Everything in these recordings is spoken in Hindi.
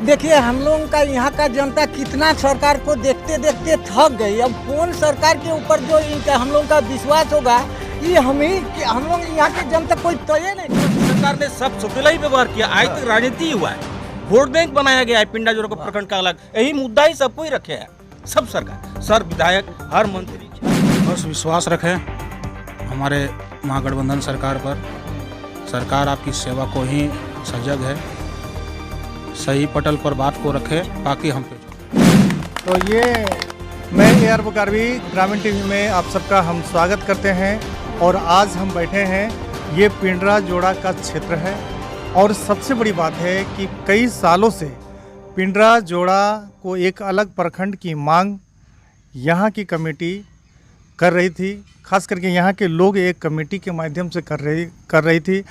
देखिए हम लोगों का यहाँ का जनता कितना सरकार को देखते देखते थक गई। अब कौन सरकार के ऊपर जो हम लोगों का विश्वास होगा, ये हम लोग यहाँ के जनता कोई तय नहीं। सरकार ने सब सुतीला ही व्यवहार किया। आज तक राजनीति हुआ है, वोट बैंक बनाया गया है पिंडा जोड़ा को प्रखंड का अलग, यही मुद्दा ही सबको ही रखे है। सब सरकार, सर विधायक, हर मंत्री बस विश्वास रखें हमारे महागठबंधन सरकार पर। सरकार आपकी सेवा को ही सजग है, सही पटल पर बात को रखें, बाकी हम पे। तो ये मैं AR बुकारवी ग्रामीण टीवी में आप सबका हम स्वागत करते हैं। और आज हम बैठे हैं, ये पिंडरा जोड़ा का क्षेत्र है। और सबसे बड़ी बात है कि कई सालों से पिंडरा जोड़ा को एक अलग प्रखंड की मांग यहाँ की कमेटी कर रही थी। खास करके यहाँ के लोग एक कमेटी के माध्यम से कर रही थी।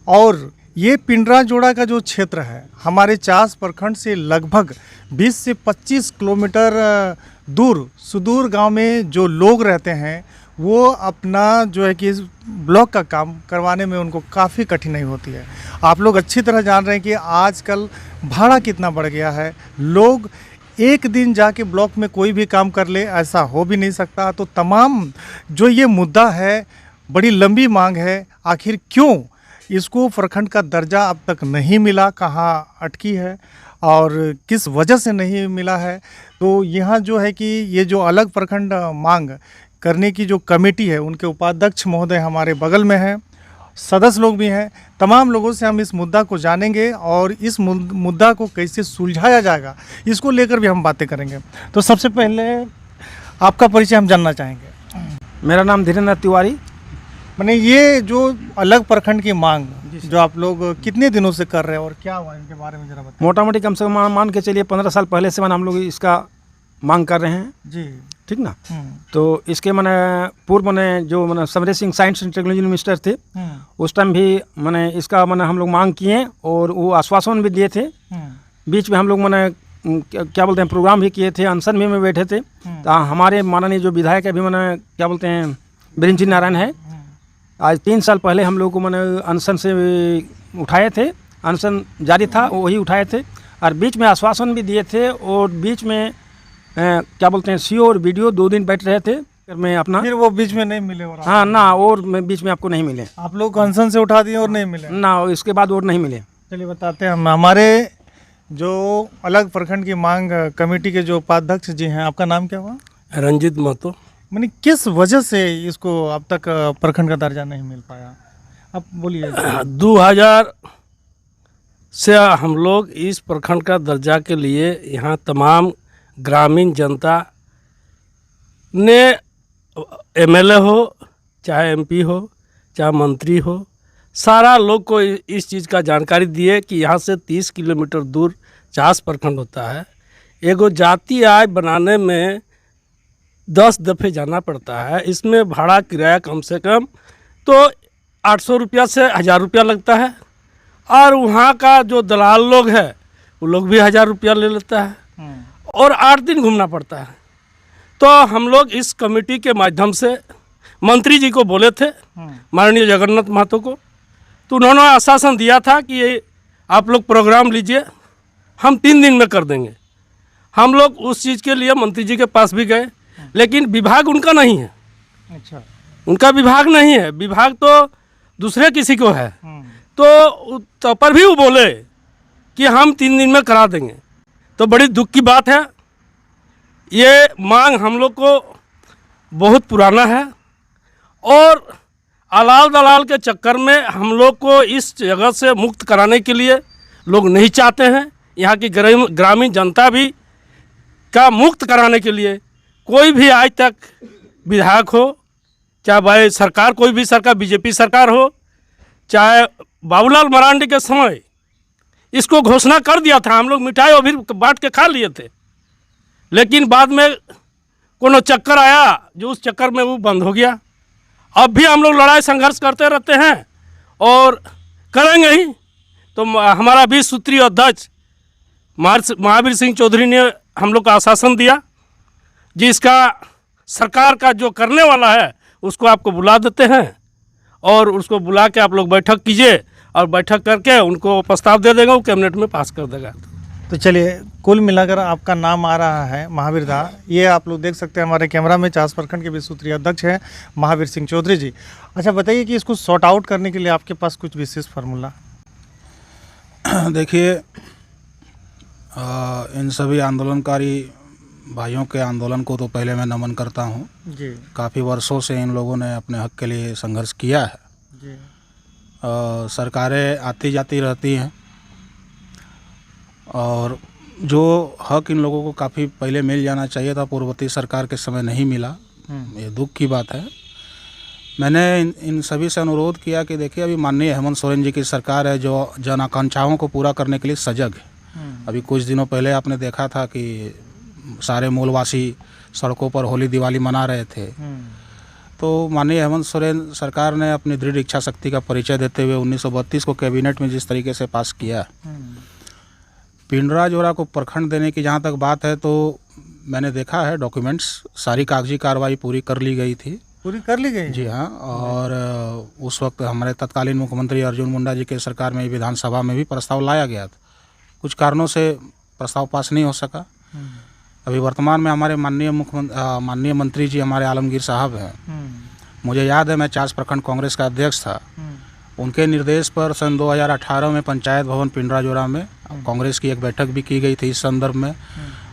और ये पिंडरा जोड़ा का जो क्षेत्र है, हमारे चास प्रखंड से लगभग 20 से 25 किलोमीटर दूर सुदूर गांव में जो लोग रहते हैं, वो अपना जो है कि इस ब्लॉक का काम करवाने में उनको काफ़ी कठिनाई होती है। आप लोग अच्छी तरह जान रहे हैं कि आजकल भाड़ा कितना बढ़ गया है। लोग एक दिन जाके ब्लॉक में कोई भी काम कर ले, ऐसा हो भी नहीं सकता। तो तमाम जो ये मुद्दा है, बड़ी लंबी मांग है। आखिर क्यों इसको प्रखंड का दर्जा अब तक नहीं मिला, कहाँ अटकी है और किस वजह से नहीं मिला है। तो यहाँ जो है कि ये जो अलग प्रखंड मांग करने की जो कमेटी है, उनके उपाध्यक्ष महोदय हमारे बगल में हैं, सदस्य लोग भी हैं। तमाम लोगों से हम इस मुद्दा को जानेंगे और इस मुद्दा को कैसे सुलझाया जाएगा, इसको लेकर भी हम बातें करेंगे। तो सबसे पहले आपका परिचय हम जानना चाहेंगे। मेरा नाम धीरेन्द्र तिवारी। मैंने ये जो अलग प्रखंड की मांग जो आप लोग कितने दिनों से कर रहे हैं और क्या हुआ इनके बारे में जरा बताएं। मोटा मोटी कम से कम मान के चलिए 15 साल पहले से हम लोग इसका मांग कर रहे हैं जी, ठीक ना। तो इसके पूर्व जो Samaresh Singh science and technology minister थे, उस टाइम भी इसका हम लोग मांग किए और वो आश्वासन भी दिए थे। बीच में हम लोग क्या बोलते हैं प्रोग्राम भी किए थे, अनशन में बैठे थे। तो हमारे माननीय जो विधायक अभी क्या बोलते हैं बीरेंद्र नारायण है, आज 3 साल पहले हम लोग को अनशन से उठाए थे, अनशन जारी था वही उठाए थे। और बीच में आश्वासन भी दिए थे और बीच में क्या बोलते हैं CO और BDO 2 दिन बैठ रहे थे। फिर मैं अपना फिर वो बीच में नहीं मिले और हाँ ना, और बीच में आपको नहीं मिले। आप लोग अनशन से उठा दिए और नहीं मिले ना, इसके बाद और नहीं मिले। चलिए बताते हैं हम। हमारे जो अलग प्रखंड की मांग कमेटी के जो उपाध्यक्ष जी हैं, आपका नाम क्या हुआ? रंजित महतो। मैंने किस वजह से इसको अब तक प्रखंड का दर्जा नहीं मिल पाया, आप बोलिए। 2000 से हम लोग इस प्रखंड का दर्जा के लिए यहाँ तमाम ग्रामीण जनता ने MLA हो, चाहे MP हो, चाहे मंत्री हो, सारा लोग को इस चीज़ का जानकारी दिए कि यहाँ से 30 किलोमीटर दूर चास प्रखंड होता है। एगो जाति आय बनाने में 10 दफ़े जाना पड़ता है। इसमें भाड़ा किराया कम से कम तो 800 रुपया से 1000 रुपया लगता है। और वहाँ का जो दलाल लोग है वो लोग भी 1000 रुपया ले लेता है और 8 दिन घूमना पड़ता है। तो हम लोग इस कमेटी के माध्यम से मंत्री जी को बोले थे, माननीय जगन्नाथ महतो को, तो उन्होंने आश्वासन दिया था कि ये आप लोग प्रोग्राम लीजिए, हम 3 दिन में कर देंगे। हम लोग उस चीज़ के लिए मंत्री जी के पास भी गए, लेकिन विभाग उनका नहीं है। अच्छा, उनका विभाग नहीं है, विभाग तो दूसरे किसी को है। तो पर भी वो बोले कि हम 3 दिन में करा देंगे। तो बड़ी दुख की बात है। ये मांग हम लोग को बहुत पुराना है और अलाल दलाल के चक्कर में हम लोग को इस जगह से मुक्त कराने के लिए लोग नहीं चाहते हैं। यहाँ की ग्रामीण जनता भी का मुक्त कराने के लिए कोई भी आज तक विधायक हो, चाहे भाई सरकार, कोई भी सरकार, BJP सरकार हो, चाहे बाबूलाल मरांडी के समय इसको घोषणा कर दिया था। हम लोग मिठाई और भी बांट के खा लिए थे, लेकिन बाद में कोनो चक्कर आया जो उस चक्कर में वो बंद हो गया। अब भी हम लोग लड़ाई संघर्ष करते रहते हैं और करेंगे ही। तो हमारा 20 सूत्रीय अध्यक्ष महावीर सिंह चौधरी ने हम लोग का आश्वासन दिया, जिसका सरकार का जो करने वाला है उसको आपको बुला देते हैं और उसको बुला के आप लोग बैठक कीजिए और बैठक करके उनको प्रस्ताव दे देगा, वो कैबिनेट में पास कर देगा। तो चलिए, कुल मिलाकर आपका नाम आ रहा है महावीर दा। ये आप लोग देख सकते हैं हमारे कैमरा में, चास प्रखंड के विश्व सूत्रीय अध्यक्ष हैं महावीर सिंह चौधरी जी। अच्छा बताइए कि इसको सॉर्ट आउट करने के लिए आपके पास कुछ विशेष फार्मूला? देखिए, इन सभी आंदोलनकारी भाइयों के आंदोलन को तो पहले मैं नमन करता हूँ जी काफ़ी वर्षों से इन लोगों ने अपने हक के लिए संघर्ष किया है। जी सरकारें आती जाती रहती हैं और जो हक इन लोगों को काफ़ी पहले मिल जाना चाहिए था, पूर्ववर्ती सरकार के समय नहीं मिला। ये दुख की बात है। मैंने इन सभी से अनुरोध किया कि देखिए, अभी माननीय हेमंत सोरेन जी की सरकार है जो जन आकांक्षाओं को पूरा करने के लिए सजग है। अभी कुछ दिनों पहले आपने देखा था कि सारे मूलवासी सड़कों पर होली दिवाली मना रहे थे। तो माननीय हेमंत सोरेन सरकार ने अपनी दृढ़ इच्छा शक्ति का परिचय देते हुए 1932 को कैबिनेट में जिस तरीके से पास किया, पिंडरा जोरा को प्रखंड देने की जहाँ तक बात है, तो मैंने देखा है डॉक्यूमेंट्स, सारी कागजी कार्रवाई पूरी कर ली गई थी। पूरी कर ली गई? जी हाँ। और उस वक्त हमारे तत्कालीन मुख्यमंत्री अर्जुन मुंडा जी के सरकार में विधानसभा में भी प्रस्ताव लाया गया था। कुछ कारणों से प्रस्ताव पास नहीं हो सका। अभी वर्तमान में हमारे माननीय मंत्री जी हमारे आलमगीर साहब हैं। मुझे याद है, मैं चास प्रखंड कांग्रेस का अध्यक्ष था। उनके निर्देश पर सन 2018 में पंचायत भवन पिंडरा जोरा में कांग्रेस की एक बैठक भी की गई थी इस संदर्भ में,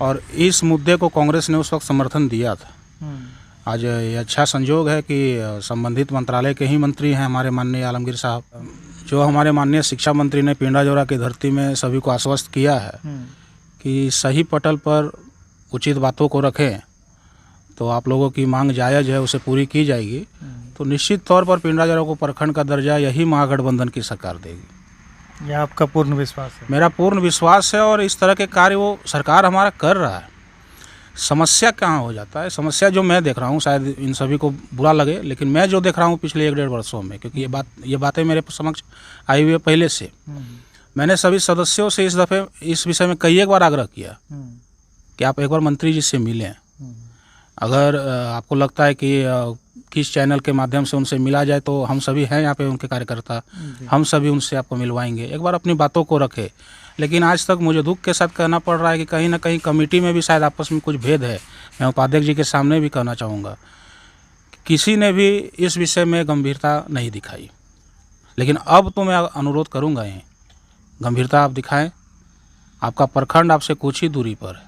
और इस मुद्दे को कांग्रेस ने उस वक्त समर्थन दिया था। आज ये अच्छा संयोग है कि संबंधित मंत्रालय के ही मंत्री हैं हमारे माननीय आलमगीर साहब, जो हमारे माननीय शिक्षा मंत्री ने पिंडरा जोरा की धरती में सभी को आश्वस्त किया है कि सही पटल पर उचित बातों को रखें, तो आप लोगों की मांग जायज़ है, उसे पूरी की जाएगी। तो निश्चित तौर पर पिंडरा जोरा को प्रखंड का दर्जा यही महागठबंधन की सरकार देगी। यह आपका पूर्ण विश्वास है? मेरा पूर्ण विश्वास है, और इस तरह के कार्य वो सरकार हमारा कर रहा है। समस्या कहाँ हो जाता है, समस्या जो मैं देख रहा हूँ, शायद इन सभी को बुरा लगे, लेकिन मैं जो देख रहा हूँ पिछले 1-1.5 वर्षों में, क्योंकि ये बातें मेरे समक्ष आई हुई है पहले से, मैंने सभी सदस्यों से इस दफ़े इस विषय में कई एक बार आग्रह किया कि आप एक बार मंत्री जी से मिलें। अगर आपको लगता है कि किस चैनल के माध्यम से उनसे मिला जाए, तो हम सभी हैं यहाँ पे उनके कार्यकर्ता, हम सभी उनसे आपको मिलवाएंगे। एक बार अपनी बातों को रखें। लेकिन आज तक मुझे दुख के साथ कहना पड़ रहा है कि कहीं ना कहीं कमेटी में भी शायद आपस में कुछ भेद है। मैं उपाध्यक्ष जी के सामने भी कहना चाहूँगा, किसी ने भी इस विषय में गंभीरता नहीं दिखाई। लेकिन अब तो मैं अनुरोध करूँगा, ही गंभीरता आप दिखाएं। आपका प्रखंड आपसे कुछ ही दूरी पर है,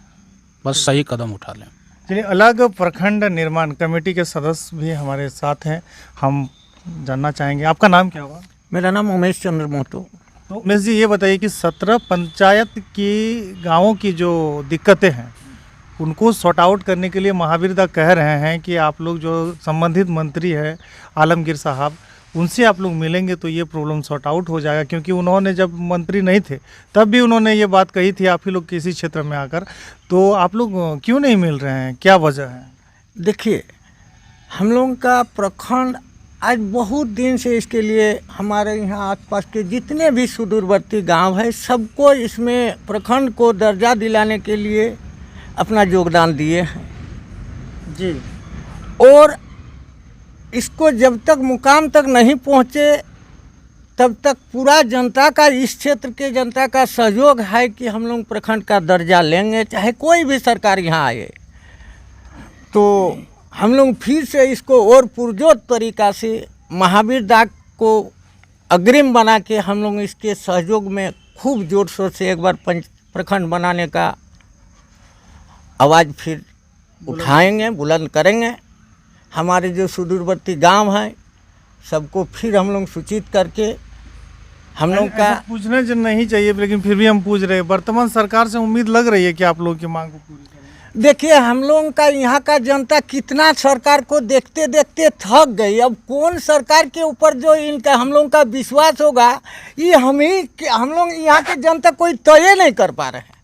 बस सही कदम उठा लें। चलिए, अलग प्रखंड निर्माण कमेटी के सदस्य भी हमारे साथ हैं, हम जानना चाहेंगे आपका नाम क्या होगा? मेरा नाम उमेश चंद्र मोहतो। तो उमेश जी, ये बताइए कि 17 पंचायत की गांवों की जो दिक्कतें हैं उनको सॉर्ट आउट करने के लिए महावीर दा कह रहे हैं कि आप लोग जो संबंधित मंत्री है आलमगीर साहब, उनसे आप लोग मिलेंगे तो ये प्रॉब्लम सॉर्ट आउट हो जाएगा। क्योंकि उन्होंने जब मंत्री नहीं थे तब भी उन्होंने ये बात कही थी, आप ही लोग किसी क्षेत्र में आकर, तो आप लोग क्यों नहीं मिल रहे हैं, क्या वजह है? देखिए, हम लोगों का प्रखंड आज बहुत दिन से इसके लिए हमारे यहाँ आसपास के जितने भी सुदूरवर्ती गांव है, सबको इसमें प्रखंड को दर्जा दिलाने के लिए अपना योगदान दिए हैं जी। और इसको जब तक मुकाम तक नहीं पहुँचे तब तक पूरा जनता का, इस क्षेत्र के जनता का सहयोग है कि हम लोग प्रखंड का दर्जा लेंगे, चाहे कोई भी सरकार यहाँ आए। तो हम लोग फिर से इसको और पुरजोर तरीक़ा से महावीर दा को अग्रिम बना के हम लोग इसके सहयोग में खूब जोर शोर से एक बार प्रखंड बनाने का आवाज़ फिर उठाएंगे, बुलंद करेंगे। हमारे जो सुदूरवर्ती गांव हैं सबको फिर हम लोग सूचित करके हम लोग का पूछना नहीं चाहिए, लेकिन फिर भी हम पूछ रहे हैं। वर्तमान सरकार से उम्मीद लग रही है कि आप लोगों की मांग को पूरी करें? देखिए, हम लोगों का यहाँ का जनता कितना सरकार को देखते देखते थक गई। अब कौन सरकार के ऊपर जो इनका हम लोगों का विश्वास होगा, ये हम लोग यहाँ के जनता कोई तय नहीं कर पा रहे हैं।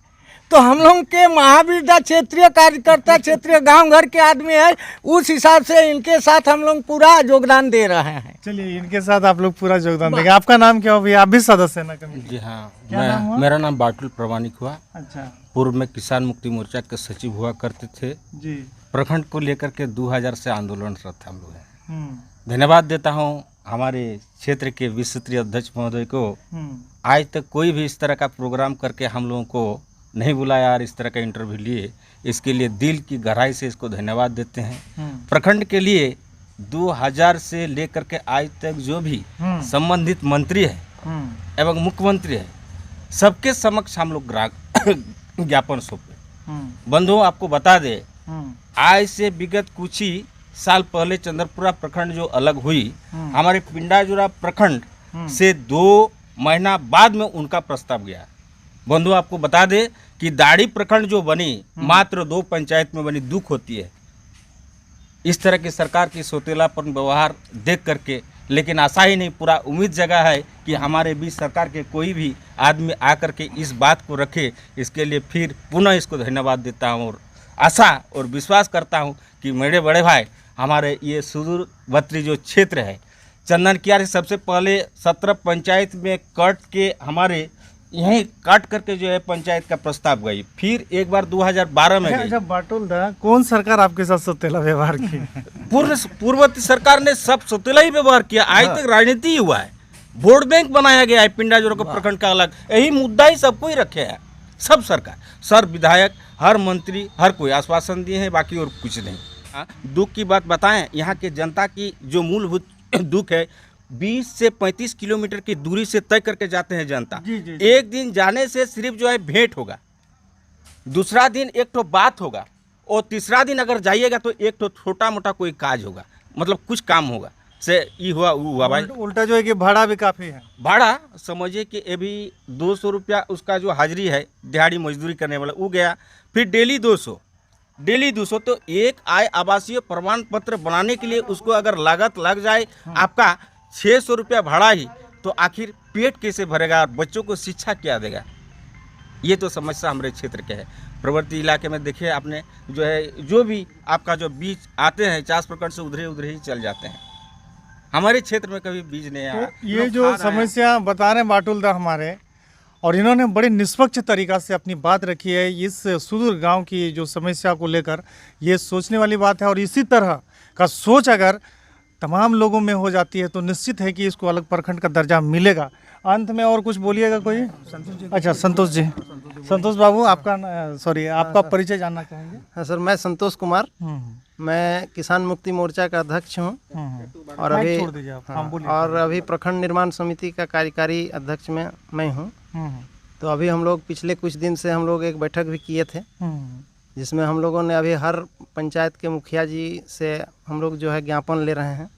तो हम लोग के महावीर दा क्षेत्रीय कार्यकर्ता, क्षेत्रीय गांव घर के आदमी है, उस हिसाब से इनके साथ हम लोग पूरा योगदान दे रहे हैं। चलिए, इनके साथ आप लोग पूरा योगदान देंगे। आपका नाम क्या हो भैया? आप भी सदस्य हैं ना कमेटी? जी हाँ, मेरा नाम बाटुल प्रमाणिक हुआ। अच्छा पूर्व में किसान मुक्ति मोर्चा के सचिव हुआ करते थे जी। प्रखंड को लेकर के 2000 से आंदोलनरत हम लोग हैं। धन्यवाद देता हूँ हमारे क्षेत्र के विश्व सूत्रीय अध्यक्ष महोदय को। आज तक कोई भी इस तरह का प्रोग्राम करके हम लोगों को नहीं बुलाया और इस तरह का इंटरव्यू लिए, इसके लिए दिल की गहराई से इसको धन्यवाद देते हैं। प्रखंड के लिए 2000 से लेकर के आज तक जो भी संबंधित मंत्री है एवं मुख्यमंत्री है, सबके समक्ष हम लोग ज्ञापन सौंपे। बंधुओं, आपको बता दे, आज से विगत कुछ ही साल पहले चंद्रपुरा प्रखंड जो अलग हुई, हमारे पिंडाजुरा प्रखंड से 2 महीना बाद में उनका प्रस्ताव गया। बंधु, आपको बता दे कि दाड़ी प्रखंड जो बनी मात्र 2 पंचायत में बनी, दुख होती है इस तरह की सरकार की सोतेलापन व्यवहार देख करके। लेकिन आशा ही नहीं, पूरा उम्मीद जगह है कि हमारे बीच सरकार के कोई भी आदमी आकर के इस बात को रखे। इसके लिए फिर पुनः इसको धन्यवाद देता हूँ और आशा और विश्वास करता हूँ कि मेरे बड़े भाई हमारे ये सुदूरवर्ती जो क्षेत्र है चंदन कियार से सबसे पहले 17 पंचायत में कट के हमारे यहीं काट करके जो है पंचायत का प्रस्ताव गई, फिर एक बार 2012 में गई। अच्छा बाटुल दा, कौन सरकार आपके साथ सौतेला व्यवहार की? पूर्ववर्ती सरकार ने सब सौतेला ही व्यवहार किया। आज तक राजनीति ही हुआ है, वोट बैंक बनाया गया है पिंडाजुरा को प्रखंड का अलग, यही मुद्दा ही सबको ही रखे है। सब सरकार, सर विधायक, हर मंत्री, हर कोई आश्वासन दिए हैं, बाकी और कुछ नहीं। दुख की बात बताएं, यहाँ के जनता की जो मूलभूत दुख है, 20 से 35 किलोमीटर की दूरी से तय करके जाते हैं जनता। एक दिन जाने से सिर्फ जो है भेंट होगा, दूसरा दिन एक तो बात होगा, और तीसरा दिन अगर जाइएगा तो एक तो छोटा मोटा कोई काज होगा, मतलब कुछ काम होगा से ये हुआ वो हुआ भाई। उल्टा जो है कि भाड़ा भी काफ़ी है। भाड़ा समझिए कि अभी 200 रुपया उसका जो हाजिरी है दिहाड़ी मजदूरी करने वाला वो गया, फिर डेली 200 तो एक आय आवासीय प्रमाण पत्र बनाने के लिए उसको अगर लागत लग जाए आपका 600 रुपया भाड़ा ही, तो आखिर पेट कैसे भरेगा और बच्चों को शिक्षा क्या देगा? ये तो समस्या हमारे क्षेत्र के है। प्रवृत्ति इलाके में देखिए आपने जो है, जो भी आपका जो बीज आते हैं 50 प्रखंड से उधरे ही चल जाते हैं। हमारे क्षेत्र में कभी बीज नहीं आया। तो ये जो समस्या बता रहे हैं बाटुल दा हमारे, और इन्होंने बड़े निष्पक्ष तरीका से अपनी बात रखी है इस सुदूर गांव की जो समस्या को लेकर, ये सोचने वाली बात है। और इसी तरह का सोच अगर तमाम लोगों में हो जाती है तो निश्चित है कि इसको अलग प्रखंड का दर्जा मिलेगा। अंत में और कुछ बोलिएगा कोई? अच्छा, संतोष जी, संतोष बाबू, आपका परिचय जानना चाहेंगे? हाँ सर, मैं संतोष कुमार, मैं किसान मुक्ति मोर्चा का अध्यक्ष हूँ और अभी प्रखंड निर्माण समिति का कार्यकारी अध्यक्ष में मैं हूँ। तो अभी हम लोग पिछले कुछ दिन से हम लोग एक बैठक भी किए थे, जिसमें हम लोगों ने अभी हर पंचायत के मुखिया जी से हम लोग जो है ज्ञापन ले रहे हैं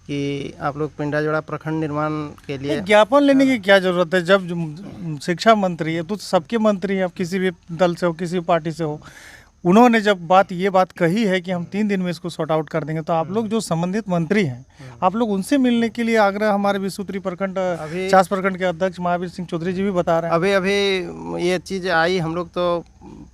कि आप लोग पिंडाजुरा प्रखंड निर्माण के लिए। ज्ञापन लेने की क्या जरूरत है? जब शिक्षा मंत्री है तो सबके मंत्री हैं, अब किसी भी दल से हो, किसी भी पार्टी से हो, उन्होंने जब ये बात कही है कि हम 3 दिन में इसको सॉर्ट आउट कर देंगे, तो आप लोग जो संबंधित मंत्री हैं, आप लोग उनसे मिलने के लिए आग्रह, हमारे विश्वोत्तरी प्रखंड 50 प्रखंड के अध्यक्ष महावीर सिंह चौधरी जी भी बता रहे हैं। अभी ये चीज़ आई, हम लोग तो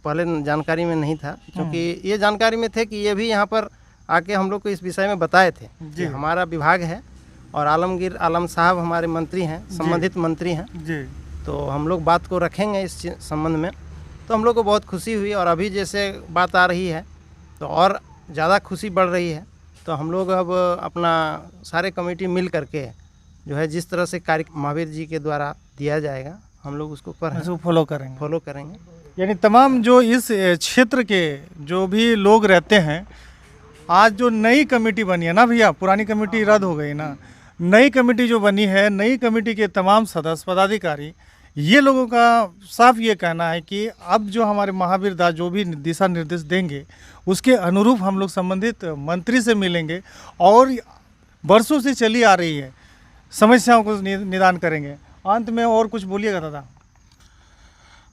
पहले जानकारी में नहीं था, क्योंकि ये जानकारी में थे कि ये भी यहाँ पर आके हम लोग को इस विषय में बताए थे कि हमारा विभाग है और आलमगीर आलम साहब हमारे मंत्री हैं, संबंधित मंत्री हैं जी। तो हम लोग बात को रखेंगे इस संबंध में। तो हम लोग को बहुत खुशी हुई, और अभी जैसे बात आ रही है तो और ज़्यादा खुशी बढ़ रही है। तो हम लोग अब अपना सारे कमेटी मिल करके जो है जिस तरह से कार्य महावीर जी के द्वारा दिया जाएगा, हम लोग उसको फॉलो करेंगे। यानी तमाम जो इस क्षेत्र के जो भी लोग रहते हैं, आज जो नई कमेटी बनी है ना भैया, पुरानी कमेटी रद्द हो गई ना, नई कमेटी जो बनी है, नई कमेटी के तमाम सदस्य पदाधिकारी, ये लोगों का साफ ये कहना है कि अब जो हमारे महावीर दास जो भी दिशा निर्देश देंगे उसके अनुरूप हम लोग संबंधित मंत्री से मिलेंगे और वर्षों से चली आ रही है समस्याओं को निदान करेंगे। अंत में और कुछ बोलिएगा दादा?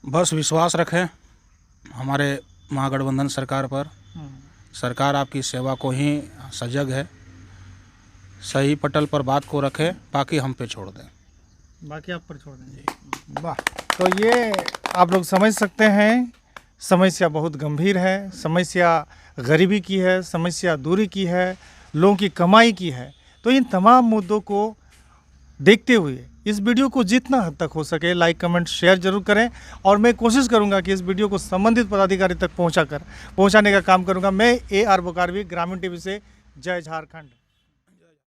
बस विश्वास रखें हमारे महागठबंधन सरकार पर। सरकार आपकी सेवा को ही सजग है, सही पटल पर बात को रखें, बाकी हम पे छोड़ दें। बाकी आप पर छोड़ देंगे। वाह, तो ये आप लोग समझ सकते हैं, समस्या बहुत गंभीर है, समस्या गरीबी की है, समस्या दूरी की है, लोगों की कमाई की है। तो इन तमाम मुद्दों को देखते हुए इस वीडियो को जितना हद तक हो सके लाइक कमेंट शेयर जरूर करें, और मैं कोशिश करूंगा कि इस वीडियो को संबंधित पदाधिकारी तक पहुंचाने का काम करूंगा। मैं AR बोकारवी, ग्रामीण टीवी से। जय झारखंड।